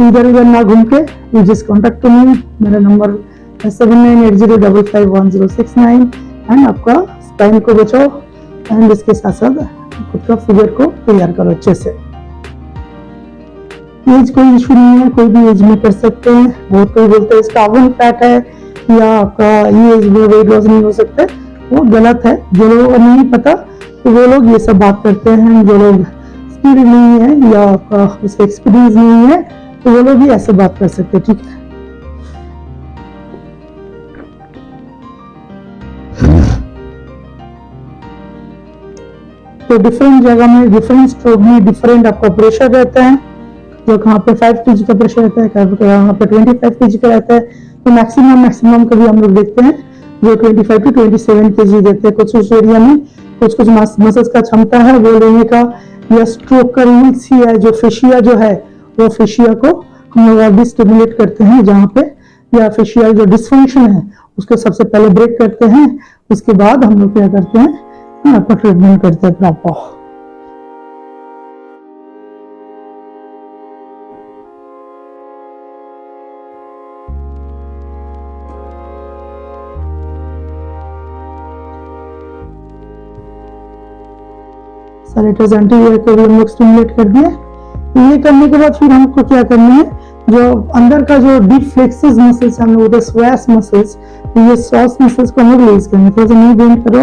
इधर उधर ना घूम के you just contact to me, मेरा नंबर 7980551069 एंड आपका स्पाइन को बचाओ एंड इसके साथ साथ खुद का फिगर को तैयार करो अच्छे से। एज कोई इशू नहीं है, कोई भी एज में कर सकते हैं। बहुत कोई बोलते हैं स्टार्विंग फैट है या आपका ये एज में वेट लॉस नहीं हो सकता, वो गलत है। जो लोगों को नहीं पता तो वो लोग ये सब बात करते हैं, जो लोग स्किल नहीं है या आपका उसका एक्सपीरियंस नहीं है तो वो लोग भी ऐसे बात कर सकते हैं। ठीक है, तो डिफरेंट जगह में डिफरेंट स्ट्रोक में डिफरेंट आपका प्रेशर रहता है। जो कहाँ पे 5 kg का प्रेशर रहता है, कहाँ पे 25 kg का रहता है, तो मैक्सिमम कभी हम लोग देखते हैं जो 25 to 27 kg देते हैं। कुछ एरिया में कुछ मसल्स का क्षमता है वो लेने का, या स्ट्रोक का रूल्स ही है। जो फेशिया जो है वो फेशिया को हम लोग अभी स्टिमुलेट करते हैं जहाँ पे, या फेशियल जो डिसफंक्शन है उसको सबसे पहले ब्रेक करते हैं, उसके बाद हम लोग क्या करते हैं आपका ट्रीटमेंट करते हैं प्रॉपर। सैलेटस एंटीरियर को भी हम लोग स्टिमुलेट कर दिए। ये करने के बाद फिर हमको क्या करना है, जो अंदर का जो डीप फ्लेक्सस मसल्स हम लोग स्वास मसल्स, ये स्वास मसल्स को हम लोग रिलीज करेंगे। थोड़ा सा नहीं बेंड करो।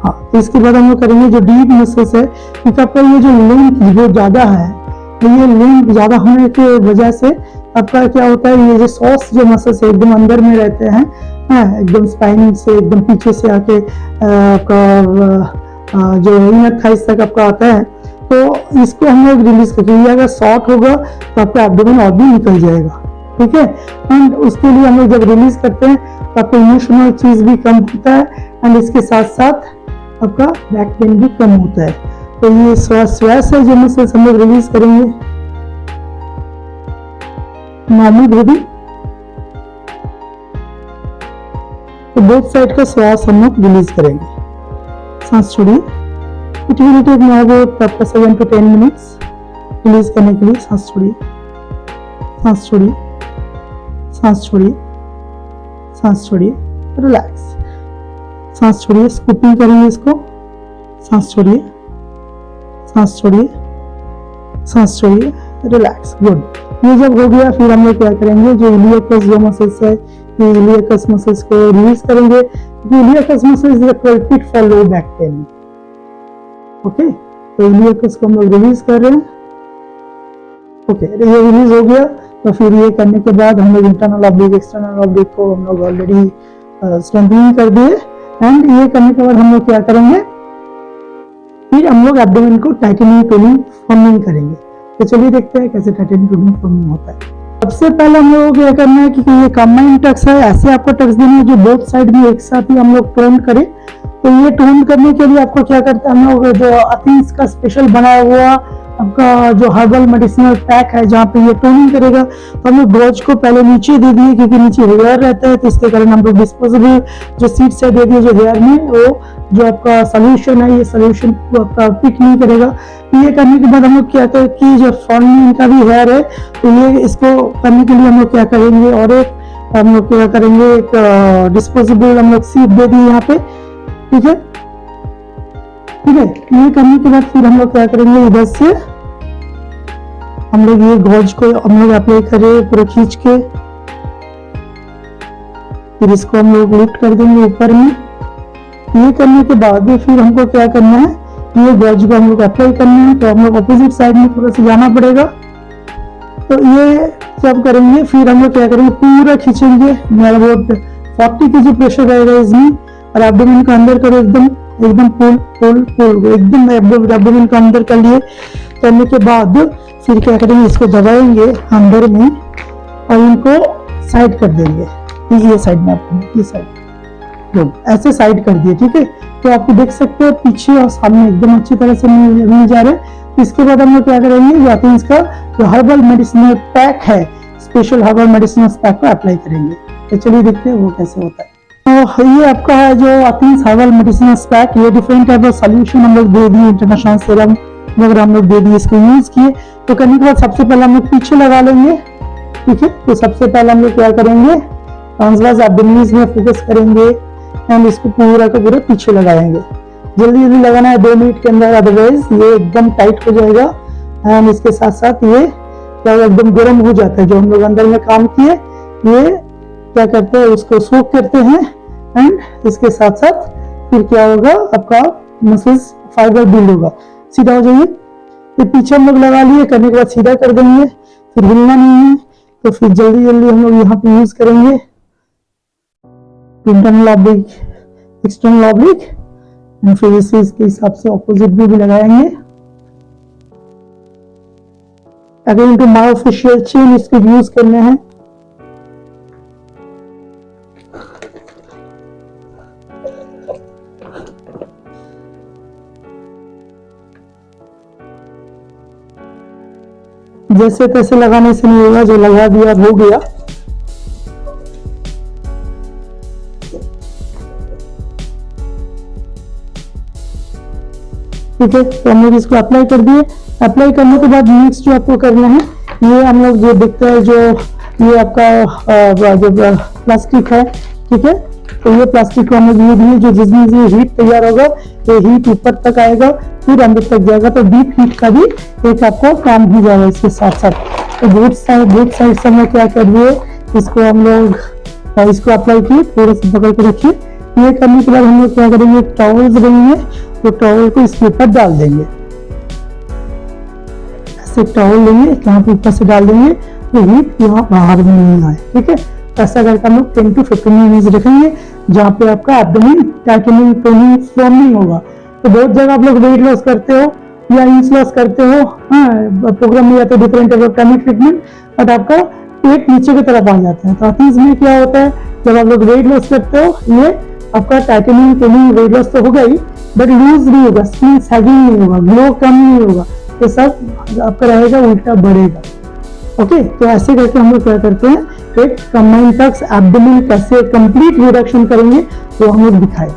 हाँ, तो इसके बाद हम लोग करेंगे जो डीप मसल्स है, क्योंकि आपका ये जो लेंथ जो ज्यादा है, ये लेंथ ज्यादा होने की वजह से आपका क्या होता है, ये जो सॉस जो मसल्स एकदम अंदर में रहते हैं, एकदम स्पाइन से एकदम पीछे से आके आपका जो इनर थाइस तक आपका आता है, तो इसको हम लोग रिलीज करके, ये अगर शॉर्ट होगा तो आपका एब्डोमेन और भी निकल जाएगा, ठीक है। एंड उसके लिए हम लोग जब रिलीज करते हैं तो आपका इमोशनल चीज भी कम होता है, एंड इसके साथ साथ आपका बैक पेन भी कम होता है। तो ये श्वास है जो मसल्स हम लोग रिलीज करेंगे। नॉर्मल ब्रीदिंग, तो बोथ साइड का श्वास हम लोग रिलीज करेंगे। सांस छोड़िए। It will take now about 7 to 10 minutes release करने के लिए। सांस छोड़िए, सांस छोड़िए, सांस छोड़िए, सांस छोड़िए, रिलैक्स। सांस छोड़िए, स्कूपिंग करेंगे इसको। सांस छोड़िए, सांस छोड़िए, सांस छोड़िए, रिलैक्स। गुड। ये जब हो गया फिर हम लोग क्या करेंगे, जो इलियकस जो मसल्स है, ये इलियकस मसल्स को रिलीज करेंगे। Iliacus muscles is culprit for low back pain. Okay, तो इलियकस को हम लोग रिलीज कर रहे हैं। ओके, ये रिलीज हो गया। तो फिर ये करने के बाद हम लोग इंटरनल ऑब्लिक एक्सटर्नल ऑब्लिक को हम लोग ऑलरेडी स्ट्रेंथनिंग कर दिए। एंड ये करने के बाद हम लोग क्या करेंगे, फिर हम लोग एब्डोमेन को टाइटेनिंग टोनिंग फॉर्मिंग करेंगे। तो चलिए देखते हैं कैसे टाइटेनिंग टोनिंग फॉर्मिंग होता है। सबसे पहले हम लोग को क्या करना है, क्योंकि ये कंबाइंड टक्स है, ऐसे आपको टक्स देना है जो बोथ साइड में एक साथ ही हम लोग टोन करें। तो ये टोन करने के लिए आपको क्या करते हैं, हम लोग जो अथीन्स का स्पेशल बनाया हुआ आपका जो हर्बल मेडिसिनल पैक है, जहाँ पे ये टोनिंग करेगा, तो हम लोग ब्रोच को पहले नीचे दे दिए, क्योंकि नीचे हेयर रहता है, तो इसके कारण हम लोग डिस्पोजेबल जो सीड्स है दे दिए, जो हेयर में वो जो आपका सोल्यूशन है, ये सोल्यूशन को आपका पिक नहीं करेगा। ये करने के बाद हम लोग क्या करें कि जो फ्रंट में इनका भी हेयर है, तो ये इसको करने के लिए हम लोग क्या करेंगे, और एक हम लोग क्या करेंगे, एक डिस्पोजेबल हम लोग सीड दे दिए यहाँ पे, ठीक है, ठीक है। ये करने के बाद फिर हम लोग क्या करेंगे, इधर से हम लोग ये गॉज को हम लोग अप्लाई करें पूरा खींच के, फिर इसको हम लोग लिफ्ट कर देंगे ऊपर में। ये करने के बाद भी फिर हमको क्या करना है, ये गॉज को हम लोग अप्लाई करना है, तो हम लोग अपोजिट साइड में थोड़ा सा जाना पड़ेगा। तो ये जब करेंगे फिर हम लोग क्या करेंगे, पूरा खींचेंगे, अबाउट 40 kg प्रेशर रहेगा इसमें, और एब्डोमेन का अंदर करो एकदम एकदम पुल पुल पुल, एकदम एब्डोमेन का अंदर कर लिए। करने के बाद फिर क्या करेंगे, इसको दबाएंगे अंदर में और इनको साइड कर देंगे। ये साइड में आपको, ये साइड ऐसे साइड कर दिए, ठीक है। तो आप देख सकते हो पीछे और सामने एकदम अच्छी तरह से मिल जा रहे हैं। इसके बाद हम लोग क्या करेंगे, या तो इसका जो हर्बल मेडिसिनल पैक है, स्पेशल हर्बल मेडिसिनल पैक को अप्लाई करेंगे। तो चलिए देखते हैं वो कैसे होता है। तो ये आपका है जो अथीन्स हर्बल मेडिसिनल पैक, ये डिफरेंट टाइप ऑफ सोल्यूशन हम लोग दे दिए, इंटरनेशनल सीरम वगैरह हम लोग दे दिए, इसको यूज किए। तो करने के बाद सबसे पहले हम लोग पीछे लगा लेंगे, ठीक है। तो सबसे पहले हम लोग क्या करेंगे, ट्रांसवर्स एब्डोमिनल में फोकस करेंगे एंड इसको पूरा का पूरा पीछे लगाएंगे। जल्दी जल्दी लगाना है 2 मिनट के अंदर, अदरवाइज ये एकदम टाइट हो जाएगा। एंड इसके साथ साथ ये क्या एकदम गर्म हो जाता है, जो हम लोग अंदर में काम किए ये क्या करते हैं, उसको सोक करते हैं। एंड इसके साथ साथ फिर क्या होगा, आपका मसल्स फाइबर बिल्ड होगा। सीधा हो जाइए, फिर पीछे हम लोग लगा लिए, करने के बाद सीधा कर देंगे, फिर हिलना नहीं है। तो फिर जल्दी जल्दी हम लोग यहाँ पे यूज करेंगे इंटरनल ऑब्लिक एक्सटर्नल ऑब्लिक, फिर इसे इसके हिसाब से ऑपोजिट भी लगाएंगे। अगेन टू मायोफेशियल चेन इसको यूज करने हैं। जैसे तैसे लगाने से नहीं होगा, जो लगा दिया हो गया। ठीक है, तो हम लोग इसको अप्लाई कर दिए। अप्लाई करने के बाद नेक्स्ट जो आपको करना है, ये हम लोग जो दिखता है, जो ये आपका जो प्लास्टिक है, ठीक है, तो ये प्लास्टिक को हमें धीरे धीरे जो जिसमें ये हीट तैयार होगा ये हीट ऊपर तक आएगा, फिर अंदर तक जाएगा, तो डीप हीट का भी एक आपका काम हो जाएगा इसके साथ साथ। तो बोथ साइड से मैं क्या कर रही है, इसको हम लोग इसको अप्लाई किए, थोड़ा सा पकड़ के रखिए। ये करने के बाद हम लोग क्या करेंगे, एक टॉवल रहेंगे, तो टॉवल को इसके ऊपर डाल देंगे, ऐसे टॉवल लेंगे यहाँ पे ऊपर से डाल देंगे, तो हीट यहाँ बाहर में नहीं आए। ठीक है, ऐसा करके हम लोग 10 to 15 मिनट रखेंगे, जहाँ पे आपका एब्डोमेन टाइटनिंग टोनिंग फॉर्मिंग होगा। तो बहुत जगह आप लोग वेट लॉस करते हो या इंच लॉस करते हो, हाँ प्रोग्राम में जाते डिफरेंट टॉनिक ट्रीटमेंट, बट आपका पेट नीचे की तरफ आ जाता है। तो इसमें क्या होता है, जब आप लोग वेट लॉस करते हो, ये आपका टाइटनिंग टोनिंग वेट लॉस तो होगा ही, बट लूज नहीं होगा, स्किन सैगिंग नहीं होगा, ग्लो कम नहीं होगा, ये सब आपका रहेगा, उल्टा बढ़ेगा। ओके, तो ऐसे करके हम लोग क्या करते हैं, एक कंबाइन टक्स एब्डोमेन कैसे कंप्लीट रिडक्शन करेंगे वो हम लोग दिखाए।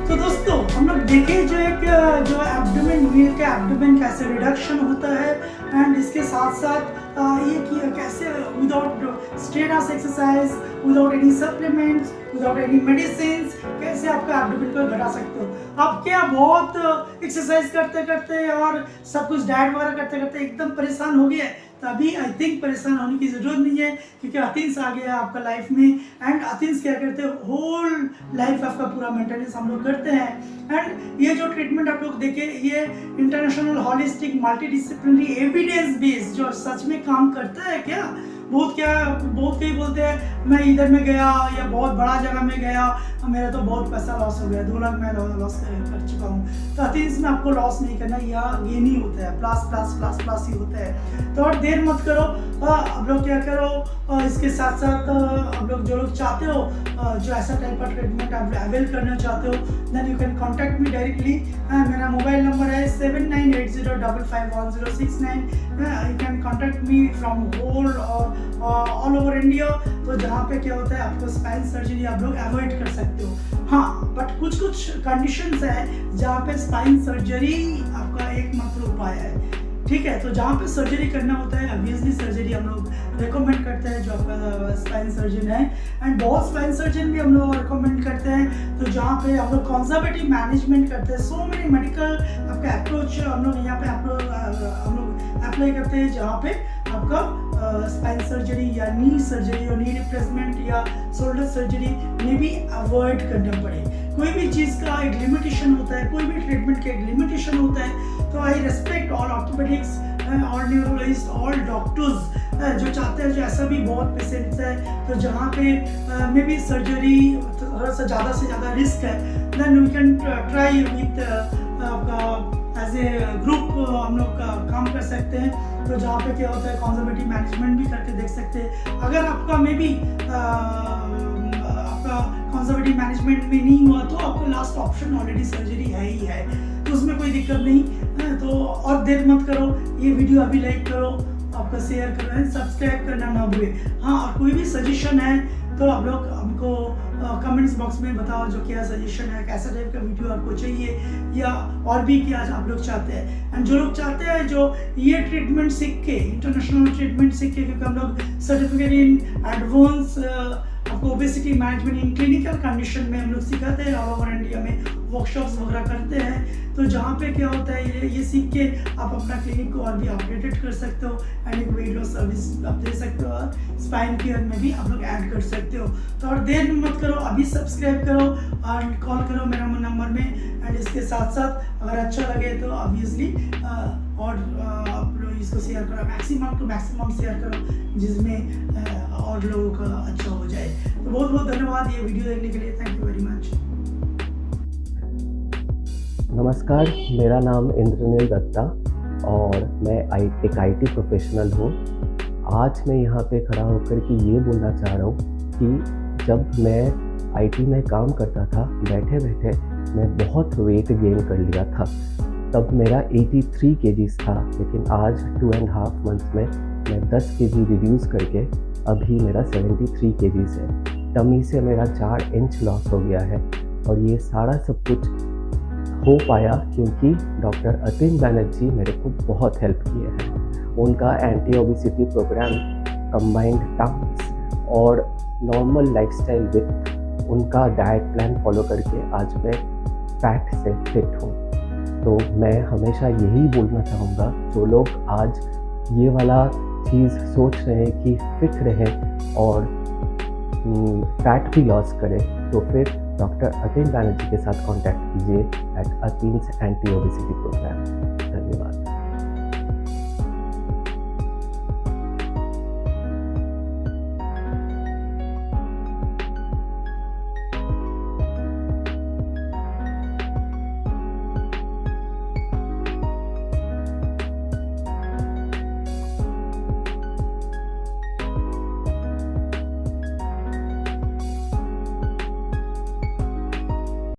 तो दोस्तों हम लोग देखे जो एब्डोमेन व्हील का एब्डोमेन कैसे रिडक्शन होता है, एंड इसके साथ साथ ये कि कैसे without strainers exercise, without any supplements, without any medicine कैसे आपका एब्डोमेन को घटा सकते हो। आप क्या बहुत एक्सरसाइज करते करते और सब कुछ डाइट वगैरह करते करते एकदम परेशान हो गए, तो अभी आई थिंक परेशान होने की ज़रूरत नहीं है, क्योंकि अथिन्स आ गया आपका लाइफ में। एंड अथिन्स क्या करते हैं, होल लाइफ आपका पूरा मेंटेनेंस हम लोग करते हैं। एंड ये जो ट्रीटमेंट आप लोग देखे, ये international holistic multidisciplinary evidence based जो सच में काम करता है क्या। बहुत कई बोलते हैं मैं इधर में गया या बहुत बड़ा जगह में गया, मेरा तो बहुत पैसा लॉस हो गया, 2 लाख मैं लॉस कर चुका हूँ। तो अथिन्स में आपको लॉस नहीं करना, या गेन ही होता है, प्लस प्लस प्लस प्लस ही होता है। तो और देर मत करो, आप लोग क्या करो, इसके साथ साथ आप लोग जो लोग चाहते हो जो ऐसा टाइप का ट्रीटमेंट आप अवेल करना चाहते हो, then you can contact me directly. मेरा मोबाइल नंबर है 7980551069। You can contact me from whole all over India. तो जहाँ पे क्या होता है, आपको स्पाइन सर्जरी आप लोग अवॉइड कर सकते हो। हाँ, बट कुछ कंडीशंस है जहाँ पे स्पाइन सर्जरी आपका एकमात्र उपाय है। ठीक है, तो जहाँ पे सर्जरी करना होता है ऑब्वियसली सर्जरी हम लोग रिकमेंड करते हैं जो आपका स्पाइन सर्जन है। एंड बहुत स्पाइन सर्जन भी हम लोग रिकमेंड करते हैं, तो जहाँ पे हम लोग कंजर्वेटिव मैनेजमेंट करते हैं। सो मेनी मेडिकल आपका अप्रोच हम लोग यहाँ पे हम लोग अप्लाई करते हैं, जहाँ पे आपका स्पाइन सर्जरी या नी सर्जरी और नी रिप्लेसमेंट या शोल्डर सर्जरी में भी अवॉइड करना पड़े। कोई भी चीज़ का एक लिमिटेशन होता है, कोई भी ट्रीटमेंट का एक लिमिटेशन होता है। तो आई respect all orthopaedics, all neurologist, all doctors जो चाहते हैं, जो ऐसा भी बहुत पेशेंट्स है तो जहाँ पे मे बी सर्जरी थोड़ा सा ज़्यादा से ज़्यादा रिस्क है, then we can try with आपका एज ए ग्रुप हम लोग काम कर सकते हैं। तो जहाँ पे क्या होता है कंजर्वेटिव मैनेजमेंट भी करके देख सकते हैं। अगर आपका मे बी आपका कंजर्वेटिव मैनेजमेंट में नहीं हुआ तो आपका लास्ट ऑप्शन ऑलरेडी सर्जरी है ही है, तो उसमें कोई दिक्कत नहीं है। तो और देर मत करो, ये वीडियो अभी लाइक करो, आपका शेयर करो एंड सब्सक्राइब करना ना भूले। हाँ, और कोई भी सजेशन है तो आप लोग हमको कमेंट्स बॉक्स में बताओ, जो क्या सजेशन है, कैसा टाइप का वीडियो आपको चाहिए या और भी क्या आप लोग चाहते हैं। एंड जो लोग चाहते हैं जो ये ट्रीटमेंट सीख के, इंटरनेशनल ट्रीटमेंट सीख के, क्योंकि हम लोग सर्टिफिकेट इन एडवांस आपको obesity management in clinical condition में हम लोग सिखाते हैं, ऑल ओवर इंडिया में वर्कशॉप्स वगैरह करते हैं। तो जहाँ पे क्या होता है ये सीख के आप अपना क्लिनिक को और भी अपडेटेड कर सकते हो एंड एक वेट लॉस सर्विस आप दे सकते हो, और स्पाइन केयर में भी आप लोग ऐड कर सकते हो। तो और देर मत करो, अभी सब्सक्राइब करो और कॉल करो मेरा नंबर में। एंड इसके साथ साथ अगर अच्छा लगे तो ऑब्वियसली और आप लोग इसको शेयर करो, मैक्सिमम टू मैक्सिमम शेयर करो, जिसमें और लोगों का अच्छा हो जाए। तो बहुत बहुत धन्यवाद ये वीडियो देखने के लिए, थैंक यू वेरी मच। नमस्कार, मेरा नाम इंद्रनील दत्ता और मैं एक आईटी प्रोफेशनल हूँ। आज मैं यहाँ पे खड़ा होकर के ये बोलना चाह रहा हूँ कि जब मैं आईटी में काम करता था, बैठे बैठे मैं बहुत वेट गेन कर लिया था। तब मेरा 83 केजीज़ था, लेकिन आज 2.5 मंथ्स में मैं 10 केजी रिड्यूस करके अभी मेरा 73 केजीज़ है। टमी से मेरा 4 इंच लॉस हो गया है और ये सारा सब कुछ हो पाया क्योंकि डॉक्टर अतिन बैनर्जी मेरे को बहुत हेल्प किए हैं। उनका anti obesity programme, combined task और नॉर्मल लाइफस्टाइल विथ उनका डाइट प्लान फॉलो करके आज मैं फैट से फिट हूँ। तो मैं हमेशा यही बोलना चाहूँगा, जो लोग आज ये वाला चीज़ सोच रहे हैं कि फिट रहें और फैट भी लॉस करें, तो फिर डॉक्टर अतिन बैनर्जी के साथ कांटेक्ट कीजिए एट अतिन्स एंटी ओबेसिटी प्रोग्राम। धन्यवाद।